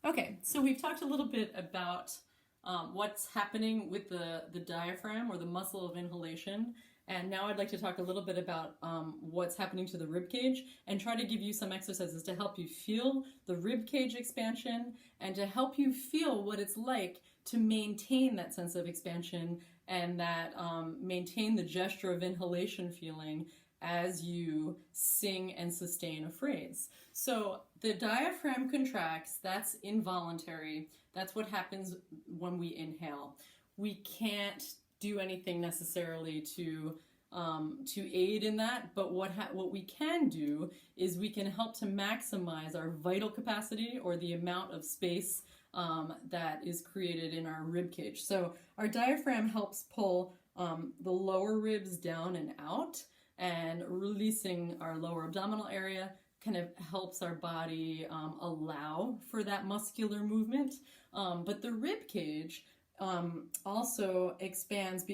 Okay, so we've talked a little bit about what's happening with the diaphragm or the muscle of inhalation. And now I'd like to talk a little bit about what's happening to the rib cage and try to give you some exercises to help you feel the rib cage expansion and to help you feel what it's like to maintain that sense of expansion and that maintain the gesture of inhalation feeling as you sing and sustain a phrase. So the diaphragm contracts, that's involuntary. That's what happens when we inhale. We can't do anything necessarily to aid in that, but what we can do is we can help to maximize our vital capacity or the amount of space that is created in our rib cage. So our diaphragm helps pull the lower ribs down and out, and releasing our lower abdominal area kind of helps our body allow for that muscular movement. But the rib cage also expands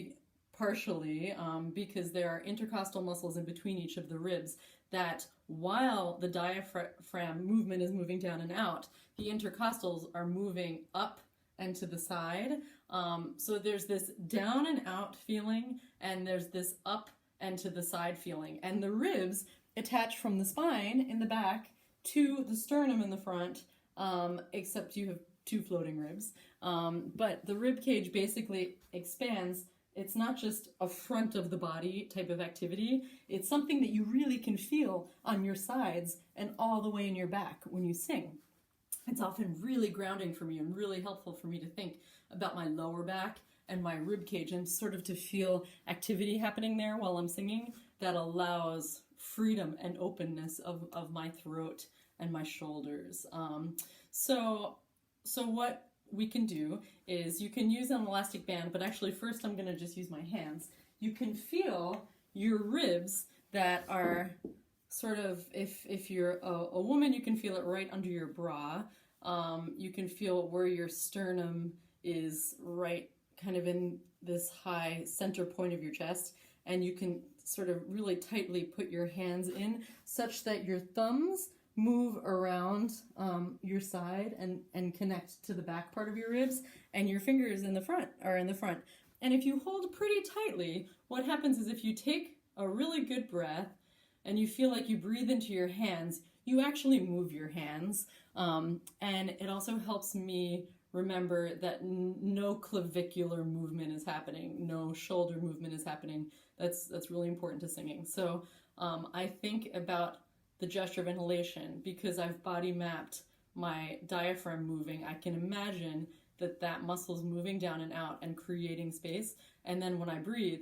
partially because there are intercostal muscles in between each of the ribs that while the diaphragm movement is moving down and out, the intercostals are moving up and to the side. So there's this down and out feeling, and there's this up and to the side feeling. And the ribs attach from the spine in the back to the sternum in the front, except you have two floating ribs. But the rib cage basically expands. It's not just a front of the body type of activity. It's something that you really can feel on your sides and all the way in your back when you sing. It's often really grounding for me and really helpful for me to think about my lower back and my rib cage and sort of to feel activity happening there while I'm singing that allows freedom and openness of my throat and my shoulders. So what we can do is you can use an elastic band, but actually first I'm going to just use my hands. You can feel your ribs that are sort of, if you're a woman, you can feel it right under your bra. You can feel where your sternum is right kind of in this high center point of your chest, and you can sort of really tightly put your hands in such that your thumbs move around your side and connect to the back part of your ribs, and your fingers in the front are in the front. And if you hold pretty tightly, what happens is if you take a really good breath and you feel like you breathe into your hands, you actually move your hands. And it also helps me remember that no clavicular movement is happening, no shoulder movement is happening. That's really important to singing. So I think about the gesture of inhalation because I've body mapped my diaphragm moving. I can imagine that muscle is moving down and out and creating space. And then when I breathe,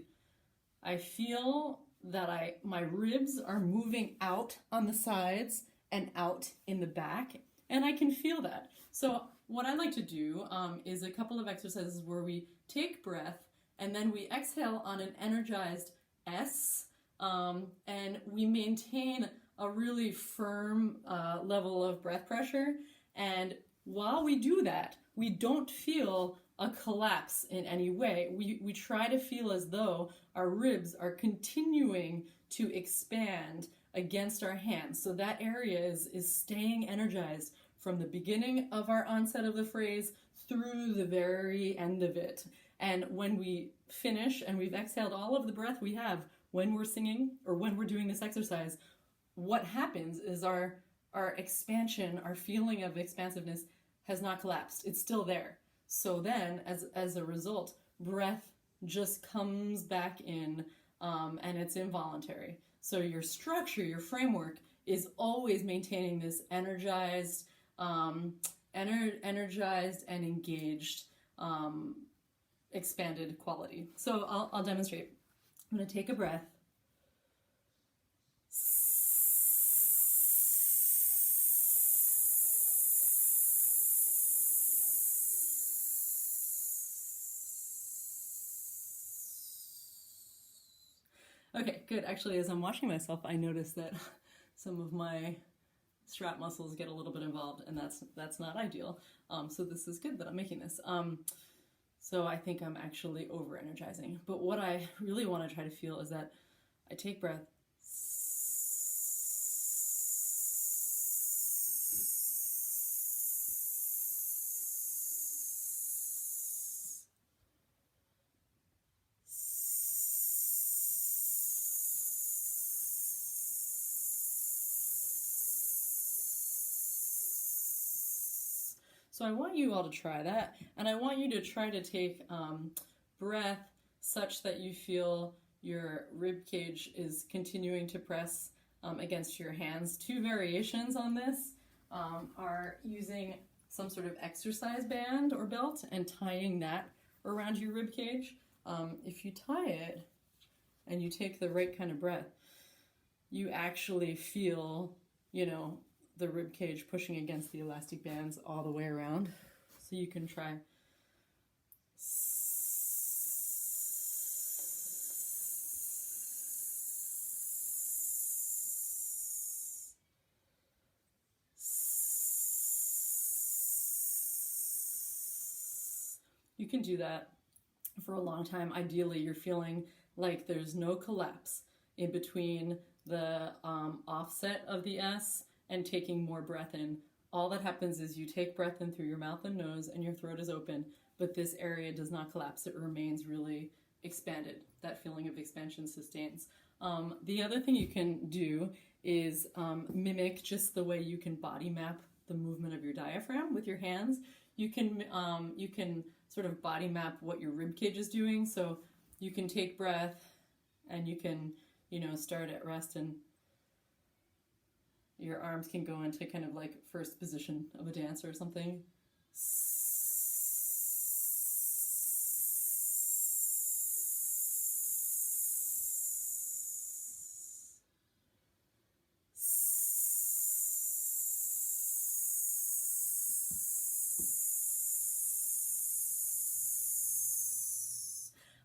I feel that my ribs are moving out on the sides and out in the back, and I can feel that. So what I like to do is a couple of exercises where we take breath and then we exhale on an energized S, and we maintain a really firm level of breath pressure. And while we do that, we don't feel a collapse in any way. We try to feel as though our ribs are continuing to expand against our hands. So that area is staying energized from the beginning of our onset of the phrase through the very end of it. And when we finish and we've exhaled all of the breath we have when we're singing or when we're doing this exercise, what happens is our expansion, our feeling of expansiveness has not collapsed. It's still there. So then, as a result, breath just comes back in, and it's involuntary. So your structure, your framework, is always maintaining this energized and engaged, expanded quality. So I'll demonstrate. I'm going to take a breath. Okay, good. Actually, as I'm washing myself, I noticed that some of my strap muscles get a little bit involved, and that's not ideal. So this is good that I'm making this. So I think I'm actually over-energizing. But what I really want to try to feel is that I take breath, So I want you all to try that, and I want you to try to take breath such that you feel your rib cage is continuing to press against your hands. Two variations on this are using some sort of exercise band or belt and tying that around your rib cage. If you tie it and you take the right kind of breath, you actually feel, you know, the rib cage pushing against the elastic bands all the way around. So you can try. You can do that for a long time. Ideally, you're feeling like there's no collapse in between the offset of the S and taking more breath in. All that happens is you take breath in through your mouth and nose and your throat is open, but this area does not collapse. It remains really expanded. That feeling of expansion sustains. The other thing you can do is mimic just the way you can body map the movement of your diaphragm with your hands. You can sort of body map what your rib cage is doing. So you can take breath and you can, you know, start at rest and your arms can go into kind of like first position of a dancer or something.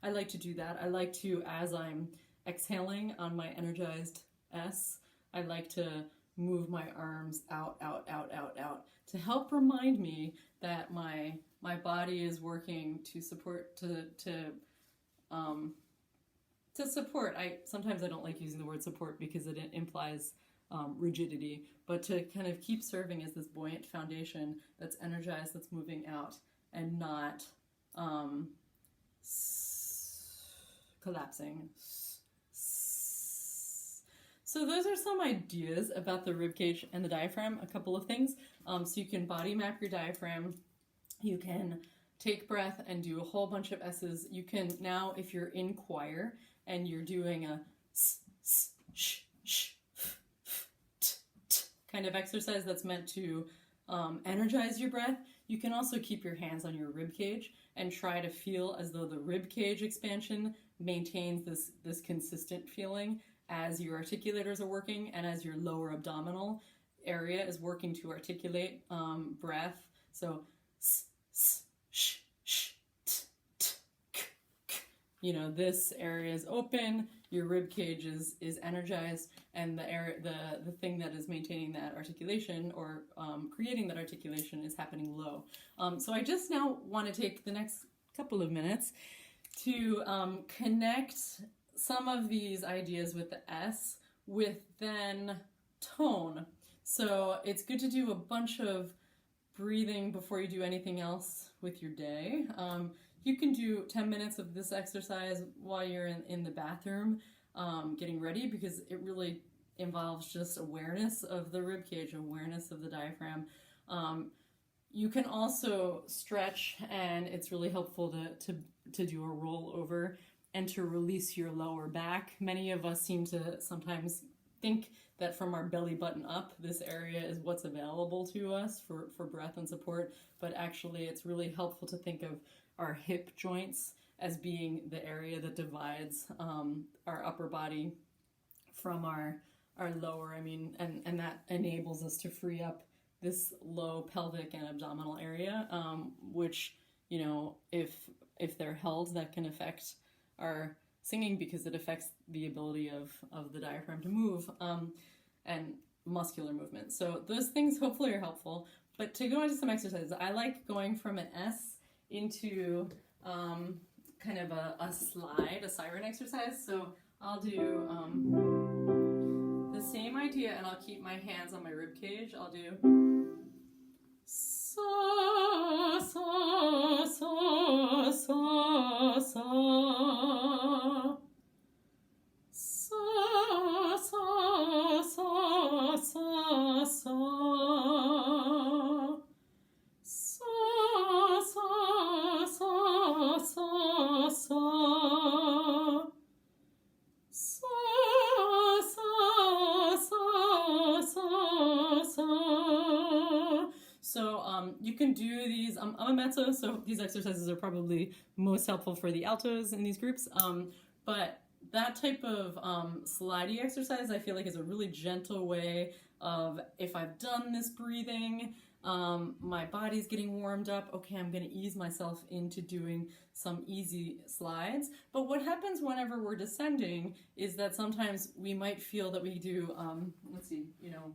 I like to do that. I like to, as I'm exhaling on my energized S, I like to move my arms out to help remind me that my body is working to support support. Sometimes I don't like using the word support because it implies rigidity, but to kind of keep serving as this buoyant foundation that's energized, that's moving out and not collapsing. So those are some ideas about the ribcage and the diaphragm, a couple of things. So you can body map your diaphragm. You can take breath and do a whole bunch of S's. You can now, if you're in choir and you're doing a s, s, sh, sh, f, f, t, t kind of exercise that's meant to energize your breath, you can also keep your hands on your rib cage and try to feel as though the rib cage expansion maintains this consistent feeling as your articulators are working and as your lower abdominal area is working to articulate breath. So, s, s, sh, sh, t, t, k, k. You know, this area is open, your rib cage is energized, and the thing that is maintaining that articulation or creating that articulation is happening low. So I just now want to take the next couple of minutes to connect some of these ideas with the S with then tone. So it's good to do a bunch of breathing before you do anything else with your day. You can do 10 minutes of this exercise while you're in the bathroom getting ready, because it really involves just awareness of the rib cage, awareness of the diaphragm. You can also stretch, and it's really helpful to do a rollover and to release your lower back. Many of us seem to sometimes think that from our belly button up, this area is what's available to us for breath and support, but actually it's really helpful to think of our hip joints as being the area that divides our upper body from our lower. And that enables us to free up this low pelvic and abdominal area, which, you know, if they're held, that can affect our singing because it affects the ability of the diaphragm to move and muscular movement. So those things hopefully are helpful. But to go into some exercises, I like going from an S into kind of a slide, a siren exercise. So I'll do the same idea, and I'll keep my hands on my rib cage. I'll do sa, sa, sa, sa, sa. Sa, sa, sa, sa, sa. Sa, So you can do these. I'm a mezzo, so these exercises are probably most helpful for the altos in these groups. But that type of slidey exercise, I feel like, is a really gentle way of, if I've done this breathing, my body's getting warmed up, okay, I'm going to ease myself into doing some easy slides. But what happens whenever we're descending is that sometimes we might feel that we do, let's see, you know,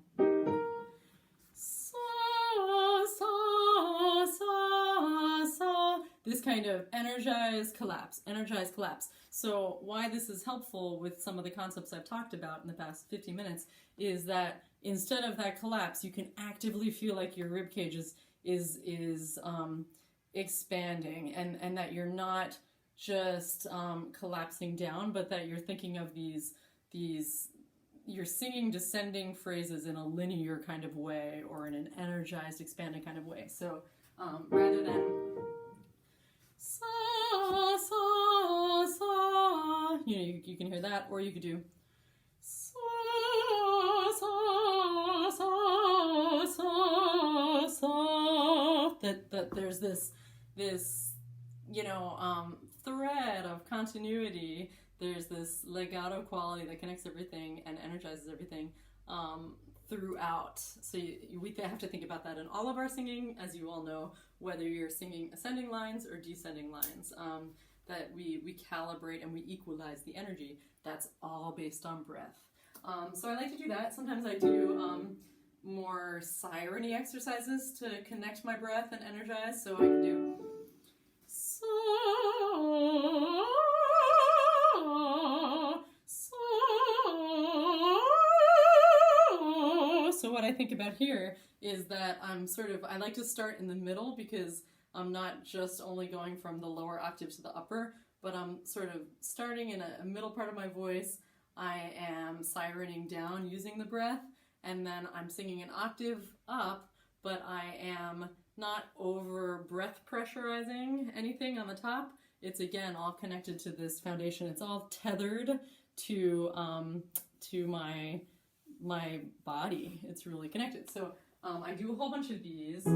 sa, sa, sa, sa, this kind of energize, collapse, energize, collapse. So why this is helpful with some of the concepts I've talked about in the past 50 minutes is that instead of that collapse, you can actively feel like your rib cage is expanding, and that you're not just collapsing down, but that you're thinking of these you're singing descending phrases in a linear kind of way, or in an energized, expanding kind of way. So rather than sa, sa, sa, you can hear that, or you could do sa, sa, sa, sa, sa. That there's this thread of continuity. There's this legato quality that connects everything and energizes everything throughout. So we have to think about that in all of our singing, as you all know, whether you're singing ascending lines or descending lines, that we calibrate and we equalize the energy. That's all based on breath. So I like to do that. Sometimes I do more siren-y exercises to connect my breath and energize. So I can do so, so what I think about here is that I like to start in the middle, because I'm not just only going from the lower octave to the upper, but I'm sort of starting in a middle part of my voice. I am sirening down using the breath, and then I'm singing an octave up, but I am not over breath pressurizing anything on the top. It's again all connected to this foundation. It's all tethered to my body. It's really connected. So I do a whole bunch of these. So,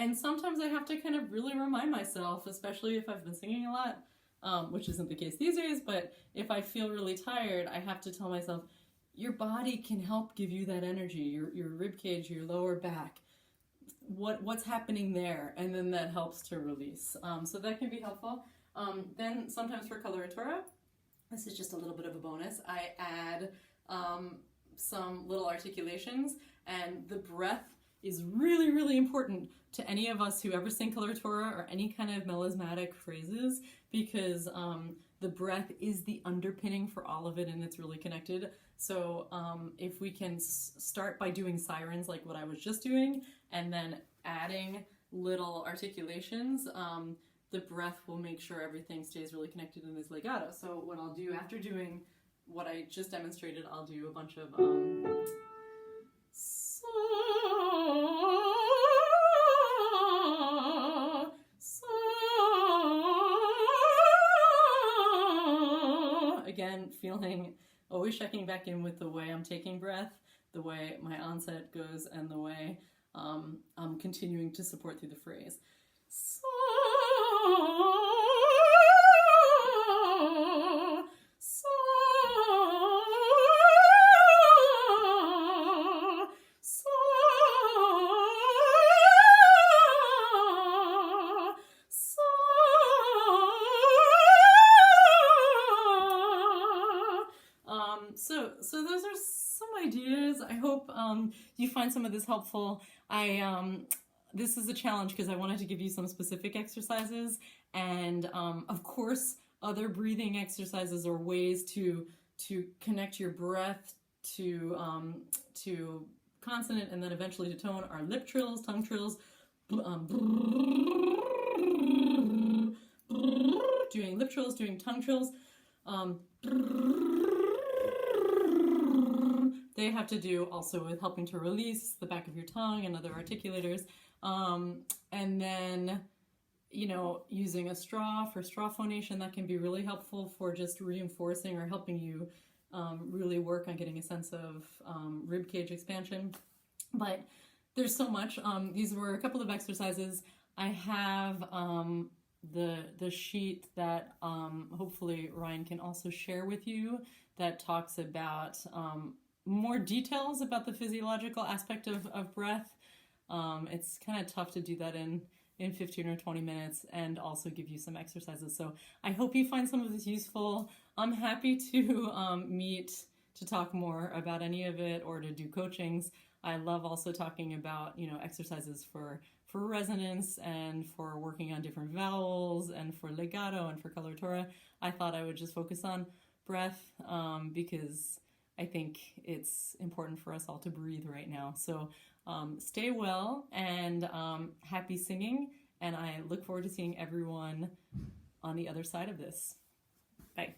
and sometimes I have to kind of really remind myself, especially if I've been singing a lot, which isn't the case these days, but if I feel really tired, I have to tell myself, your body can help give you that energy, your rib cage, your lower back, what's happening there, and then that helps to release. So that can be helpful. Then sometimes for coloratura, this is just a little bit of a bonus, I add some little articulations, and the breath is really, really important to any of us who ever sing coloratura or any kind of melismatic phrases, because the breath is the underpinning for all of it, and it's really connected. So if we can start by doing sirens like what I was just doing, and then adding little articulations, the breath will make sure everything stays really connected and is legato. So what I'll do after doing what I just demonstrated, I'll do a bunch of again, feeling, always checking back in with the way I'm taking breath, the way my onset goes, and the way I'm continuing to support through the phrase. So, So those are some ideas. I hope you find some of this helpful. This is a challenge because I wanted to give you some specific exercises, and of course other breathing exercises or ways to connect your breath to consonant and then eventually to tone are lip trills, tongue trills, doing lip trills, doing tongue trills. they have to do also with helping to release the back of your tongue and other articulators. And then, you know, using a straw for straw phonation, that can be really helpful for just reinforcing or helping you really work on getting a sense of rib cage expansion. But there's so much. These were a couple of exercises. I have the sheet that hopefully Ryan can also share with you that talks about more details about the physiological aspect of breath. It's kind of tough to do that in 15 or 20 minutes and also give you some exercises. So I hope you find some of this useful. I'm happy to meet to talk more about any of it or to do coachings. I love also talking about, you know, exercises for resonance and for working on different vowels and for legato and for coloratura. I thought I would just focus on breath because I think it's important for us all to breathe right now. So stay well and happy singing, and I look forward to seeing everyone on the other side of this. Bye.